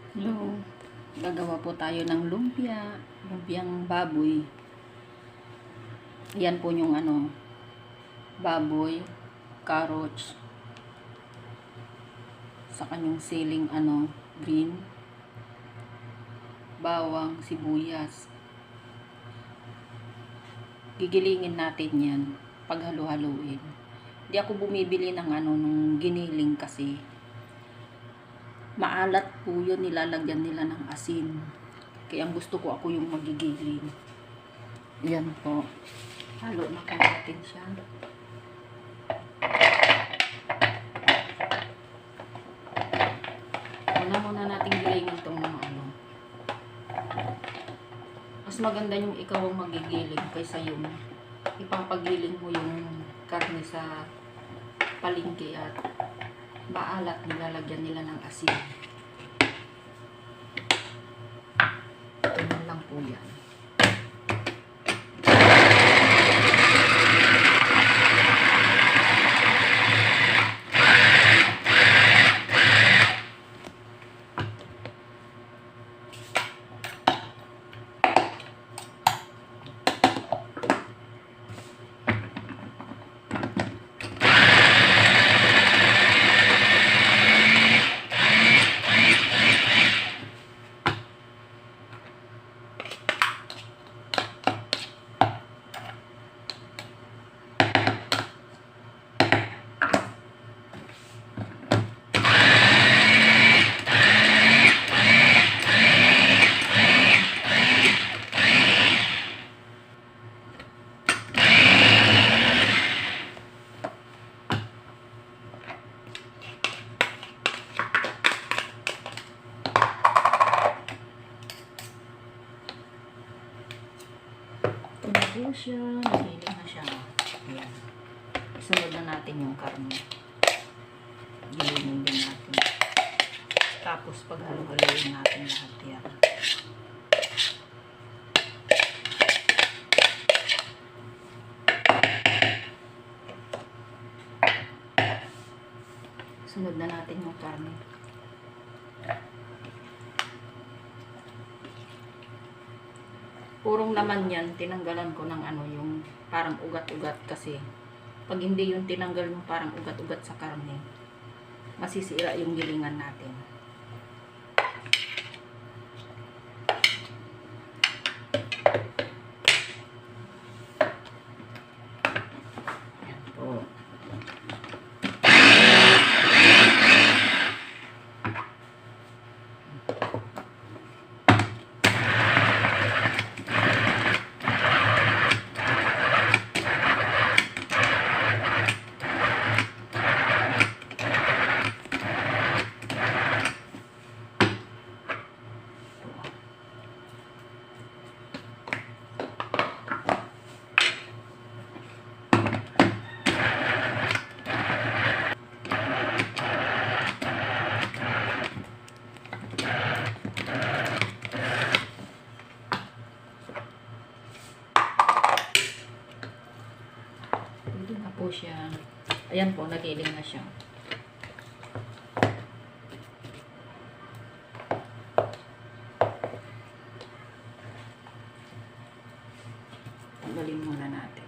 Hello, gagawa po tayo ng lumpiang baboy. Ayan po yung baboy, carrots, sa kanyang siling green, bawang, sibuyas. Gigilingin natin yan, paghalo-haluin. Hindi ako bumibili ng ng giniling kasi maalat po yun, nilalagyan nila ng asin. Kaya ang gusto ko ako yung magigiling. Yan po. Halo na po natin siya. Muna natin gilingin itong mas maganda yung ikaw ang magigiling kaysa yung ipapagiling mo yung karne sa palengke at maalat, nilalagyan nila ng asin. Ganyan lang po yan. Ito siya, nahilig na siya. Ayan. Isunod na natin yung karne. Gilingin din natin. Tapos paghalo-haloyin natin lahat yan. Sunod na natin yung karne. Purong laman yan, tinanggalan ko ng yung parang ugat-ugat kasi pag hindi yung tinanggal yung parang ugat-ugat sa karne, masisira yung gilingan natin. Yan po. Po siya. Ayan po, nagiling na siya. Tanggalin muna natin.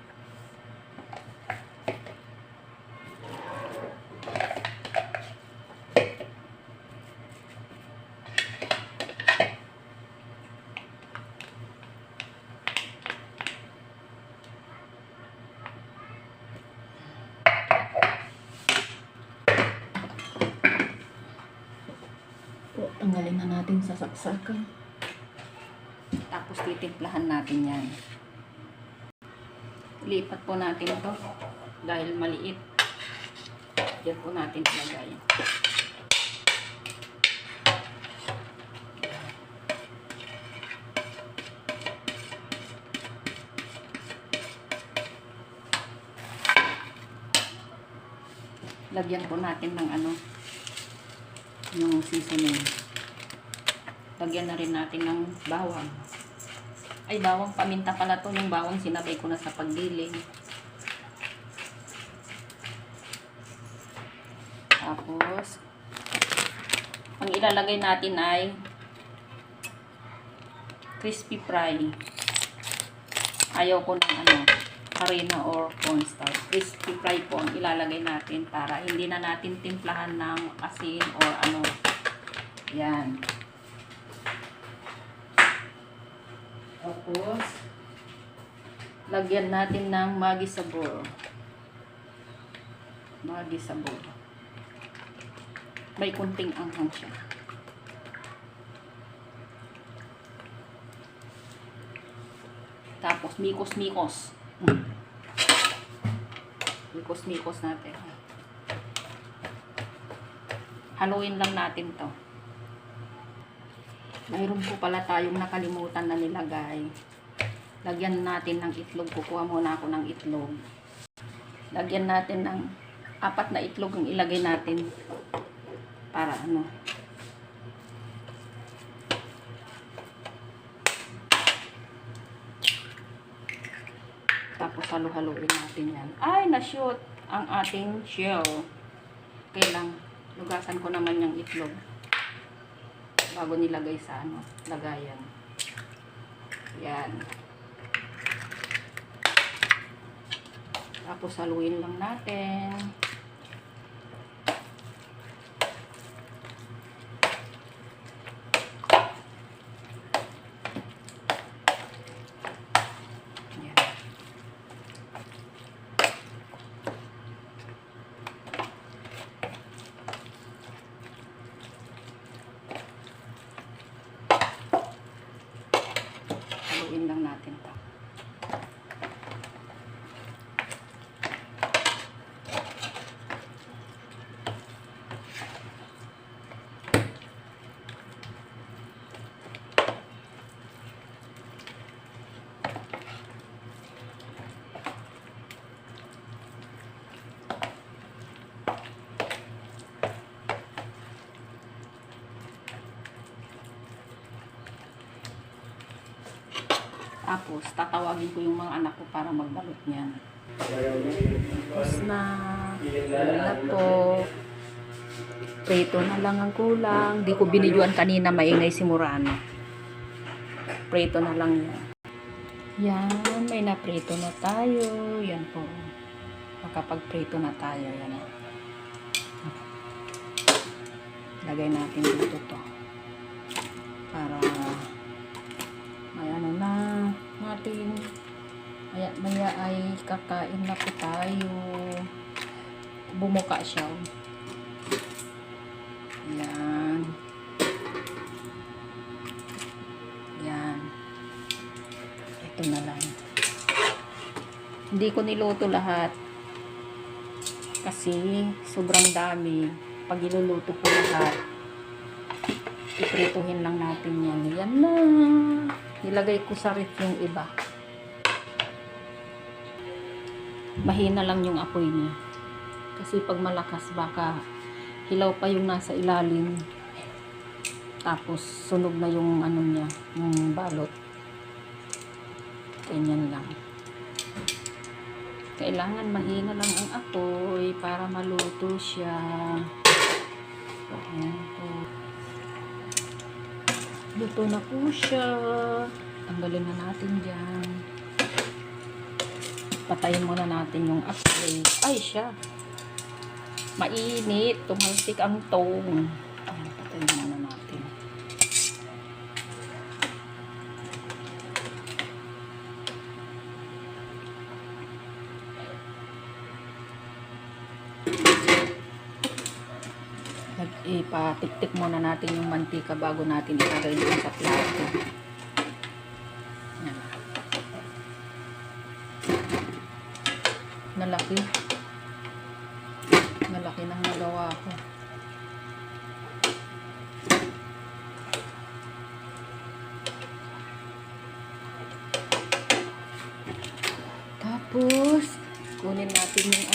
Tanggalin na natin sa saksakan. Tapos titimplahan natin yan. Lipat po natin ito dahil maliit. Diyan po natin ilagay. Lagyan po natin ng yung seasoning. Lagyan na rin natin ng bawang. Ay, bawang paminta pala to. Yung bawang sinabay ko na sa pagdiling. Tapos, ang ilalagay natin ay crispy fry. Ayaw ko ng harina or cornstarch. Crispy fry po ang ilalagay natin para hindi na natin timplahan ng asin or Yan. Tapos, lagyan natin ng Maggi sabor. Maggi sabor. May kunting anghang siya. Tapos, mikos-mikos. Mikos-mikos natin. Haluin lang natin to. Mayroon po pala tayong nakalimutan na nilagay. Lagyan natin ng itlog. Kukuha muna ako ng itlog. Lagyan natin ng 4 na itlog ang ilagay natin. Para Tapos halu-haluin natin yan. Ay, na-shoot ang ating shell. Kailang lugasan ko naman yung itlog bago nilagay sa lagayan. Yan. Tapos haluin lang natin. Haluin lang natin ito. Tapos, tatawagin ko yung mga anak ko para magbalot niyan. Tapos na po. Prito na lang ang kulang. Di ko binidyoan kanina, maingay si Murano. Prito na lang yan. Yan, may naprito na tayo. Yan po. Makapagprito na tayo. Yan. Lagay natin dito to. Para natin. Maya ay kakain na po tayo. Bumuka siya. Yan. Yan. Ito na lang. Hindi ko niluto lahat. Kasi sobrang dami. Pag iluluto ko lahat, iprituhin lang natin yan. Yan na. Nilagay ko sa ref yung iba. Mahina lang yung apoy niya. Kasi pag malakas baka hilaw pa yung nasa ilalim. Tapos sunog na yung niya, yung balot. Ganyan lang. Kailangan mahina lang ang apoy para maluto siya. Ayan po. Luto na po siya. Tanggalin na natin dyan. Patayin muna natin yung apoy. Ay, siya. Mainit. Tumalsik ang tong. Ayan, patayin muna natin. Ipatiktik muna natin yung mantika bago natin ilagay doon sa plato. Yan. Malaki nang nagawa ko. Tapos kunin natin yung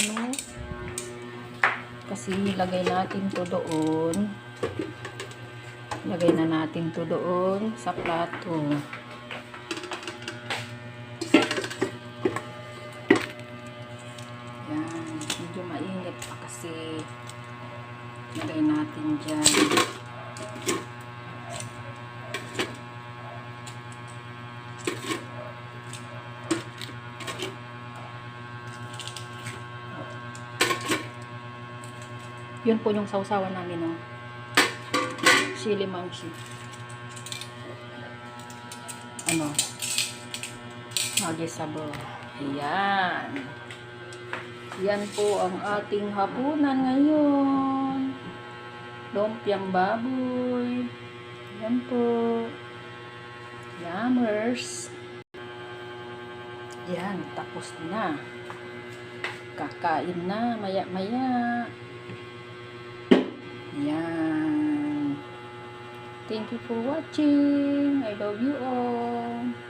kasi lagay natin to doon. Lagay na natin to doon sa plato. Yan. Medyo mainit pa kasi. Lagay natin dyan. Yun po yung sausawan namin ng sili mansi. Ano? Magi sabor. Ayan. Yan po ang ating hapunan ngayon. Lumpiang baboy. Yan po. Yummers. Yan, tapos na. Kakain na maya-maya. Yan. Thank you for watching. I love you all.